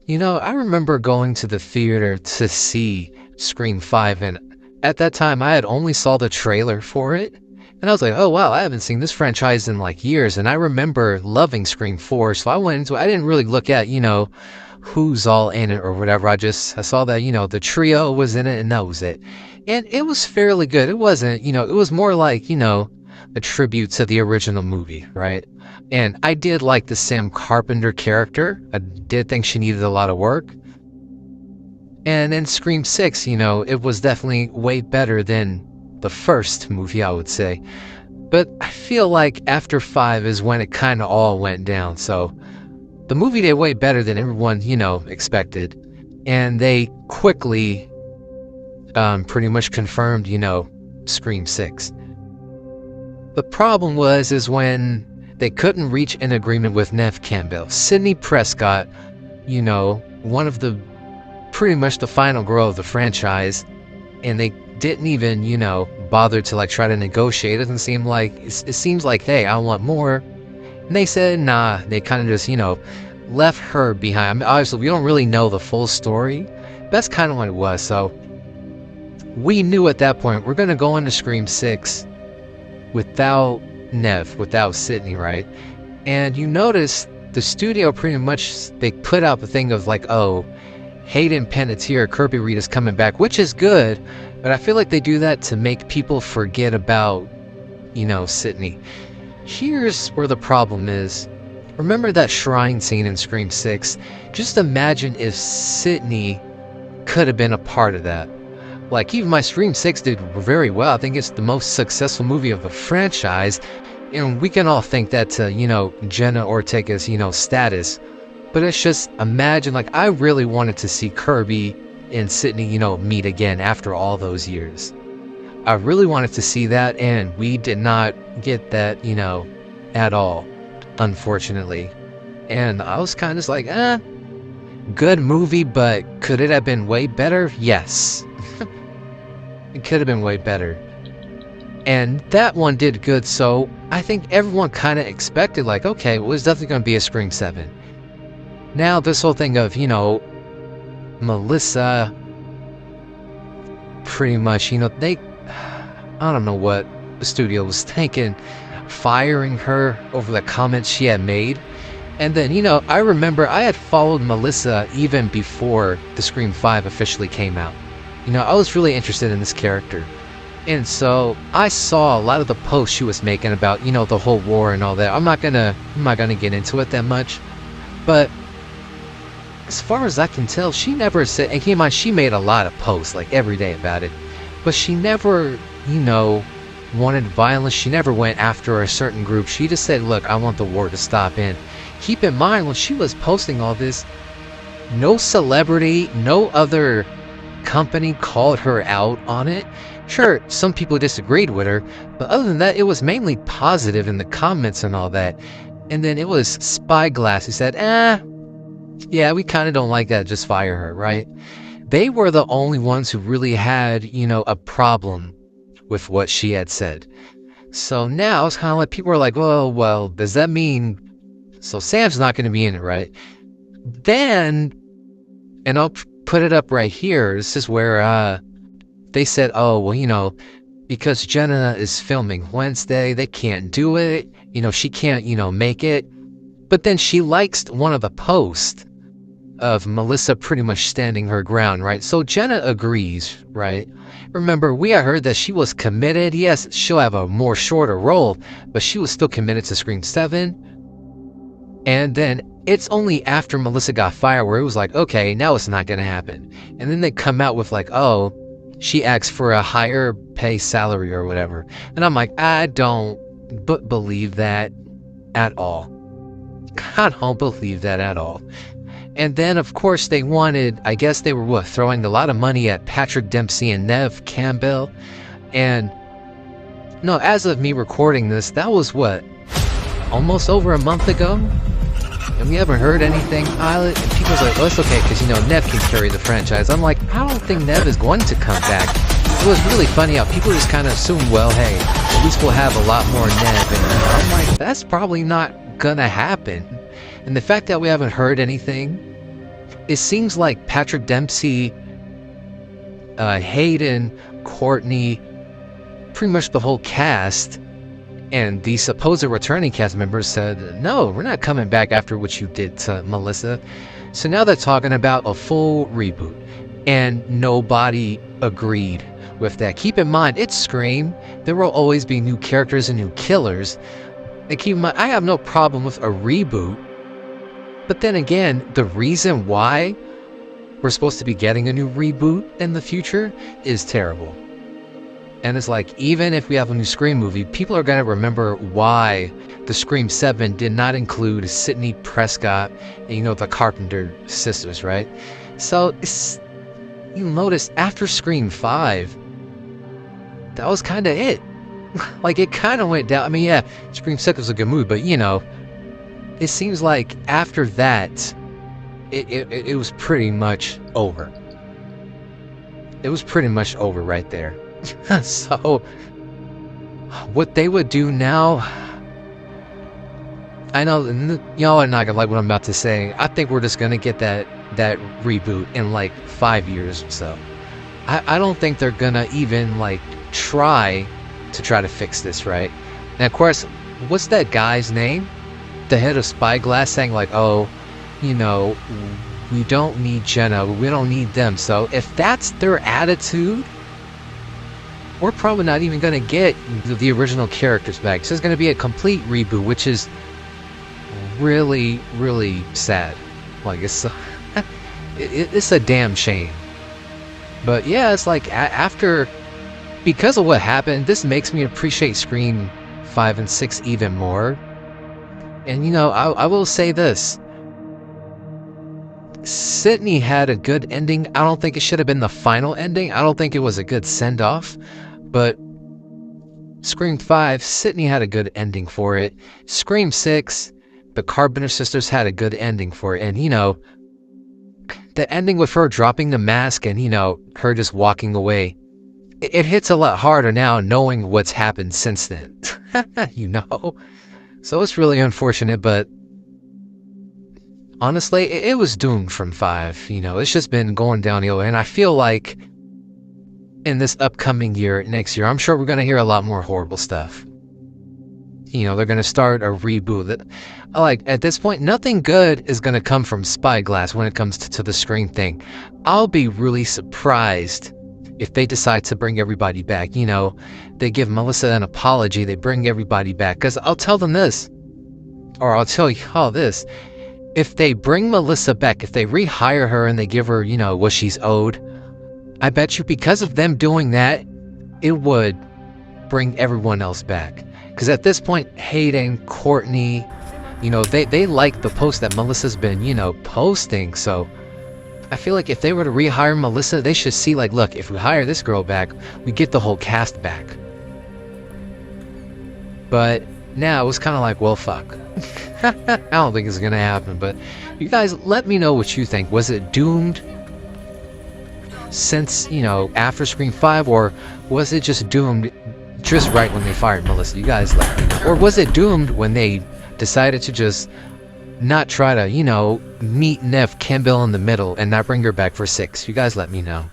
You know, I remember going to the theater to see Scream 5, and at that time I had only saw the trailer for it, and I was like, oh wow, I haven't seen this franchise in like years, and I remember loving Scream 4, so I went into it. I didn't really look at, who's all in it or whatever. I saw that, the trio was in it, and that was it. And it was fairly good. It wasn't, it was more like, a tribute to the original movie, right? And I did like the Sam Carpenter character. I did think she needed a lot of work. And in Scream 6, it was definitely way better than the first movie, I would say. But I feel like after 5 is when it kind of all went down. So the movie did way better than everyone, expected. And they quickly pretty much confirmed, Scream 6. The problem is when they couldn't reach an agreement with Neve Campbell. Sidney Prescott, one of the pretty much the final girl of the franchise, and they didn't even, bother to like try to negotiate. It seems like, hey, I want more. And they said, nah, they kind of just, left her behind. I mean, obviously, we don't really know the full story. That's kind of what it was. So we knew at that point we're going to go into Scream 6 without Neve, without Sidney, right? And you notice the studio pretty much, they put out the thing of like, oh, Hayden Panettiere, Kirby Reed is coming back, which is good, but I feel like they do that to make people forget about, Sidney. Here's where the problem is. Remember that shrine scene in Scream 6? Just imagine if Sidney could have been a part of that. Like, even my Scream 6 did very well. I think it's the most successful movie of the franchise. And we can all think that to, Jenna Ortega's, status. But it's just, imagine, like, I really wanted to see Kirby and Sidney, meet again after all those years. I really wanted to see that, and we did not get that, at all, unfortunately. And I was kind of just like, good movie, but could it have been way better? Yes. It could have been way better. And that one did good, so I think everyone kind of expected, like, okay, well, there's definitely going to be a Scream 7. Now, this whole thing of, Melissa, pretty much, I don't know what the studio was thinking, firing her over the comments she had made. And then, I remember I had followed Melissa even before the Scream 5 officially came out. I was really interested in this character. And so I saw a lot of the posts she was making about, the whole war and all that. I'm not gonna get into it that much. But as far as I can tell, she never said, and keep in mind, she made a lot of posts, like every day about it. But she never, wanted violence. She never went after a certain group. She just said, look, I want the war to stop. And keep in mind, when she was posting all this, no celebrity, no other company called her out on it. Sure, some people disagreed with her, but other than that, it was mainly positive in the comments and all that. And then it was Spyglass who said, yeah, we kind of don't like that, just fire her, right? They were the only ones who really had, a problem with what she had said. So now it's kind of like people are like, well, does that mean, so Sam's not going to be in it, right? Then, and I'll put it up right here. This is where they said, oh, well, because Jenna is filming Wednesday, they can't do it. She can't, make it. But then she likes one of the posts of Melissa pretty much standing her ground, right? So Jenna agrees, right? Remember, we had heard that she was committed. Yes, she'll have a more shorter role, but she was still committed to Scream 7. And then it's only after Melissa got fired where it was like, okay, now it's not going to happen. And then they come out with like, oh, she asked for a higher pay salary or whatever. And I'm like, I don't believe that at all. I don't believe that at all. And then, of course, they wanted, I guess they were, throwing a lot of money at Patrick Dempsey and Neve Campbell. And, no, as of me recording this, that was, almost over a month ago? And we haven't heard anything, Pilot. And people's like, oh, it's okay, because, Neve can carry the franchise. I'm like, I don't think Neve is going to come back. it was really funny how people just kind of assumed, well, hey, at least we'll have a lot more Nev, and I'm like, that's probably not gonna happen. And the fact that we haven't heard anything, it seems like Patrick Dempsey, Hayden, Courtney, pretty much the whole cast, and the supposed returning cast members said, no, we're not coming back after what you did to Melissa. So now they're talking about a full reboot, and nobody agreed with that. Keep in mind, it's Scream. There will always be new characters and new killers. And keep in mind, I have no problem with a reboot. But then again, the reason why we're supposed to be getting a new reboot in the future is terrible. And it's like, even if we have a new Scream movie, people are going to remember why the Scream 7 did not include Sidney Prescott and, the Carpenter sisters, right? So, you'll notice after Scream 5, that was kind of it. Like, it kind of went down. I mean, yeah, Scream 6 was a good movie, but, it seems like after that, it was pretty much over. It was pretty much over right there. So, what they would do now, I know y'all are not gonna like what I'm about to say. I think we're just gonna get that reboot in like 5 years or so. I don't think they're gonna even like try to fix this, right? And of course, what's that guy's name? The head of Spyglass saying like, oh, we don't need Jenna, we don't need them. So if that's their attitude, we're probably not even going to get the original characters back. So it's going to be a complete reboot, which is really, really sad. Like, it's a damn shame. But yeah, it's like because of what happened, this makes me appreciate Scream 5 and 6 even more. And I will say this. Sidney had a good ending. I don't think it should have been the final ending. I don't think it was a good send-off. But Scream 5, Sidney had a good ending for it. Scream 6, the Carpenter sisters had a good ending for it. And, the ending with her dropping the mask and, her just walking away. It hits a lot harder now knowing what's happened since then. So it's really unfortunate, but honestly, it was doomed from 5. It's just been going downhill. And I feel like in this upcoming year, next year, I'm sure we're going to hear a lot more horrible stuff. They're going to start a reboot. That, like, at this point, nothing good is going to come from Spyglass when it comes to the Scream thing. I'll be really surprised if they decide to bring everybody back. They give Melissa an apology, they bring everybody back. Because I'll tell them this, or I'll tell y'all this. If they bring Melissa back, if they rehire her and they give her, what she's owed, I bet you because of them doing that, it would bring everyone else back. Because at this point, Hayden, Courtney, they like the post that Melissa's been, posting. So I feel like if they were to rehire Melissa, they should see like, look, if we hire this girl back, we get the whole cast back. But now it was kind of like, well, fuck. I don't think it's going to happen. But you guys, let me know what you think. Was it doomed since, after Scream 5, or was it just doomed just right when they fired Melissa? You guys let me know. Or was it doomed when they decided to just not try to, meet Nev Campbell in the middle and not bring her back for 6? You guys let me know.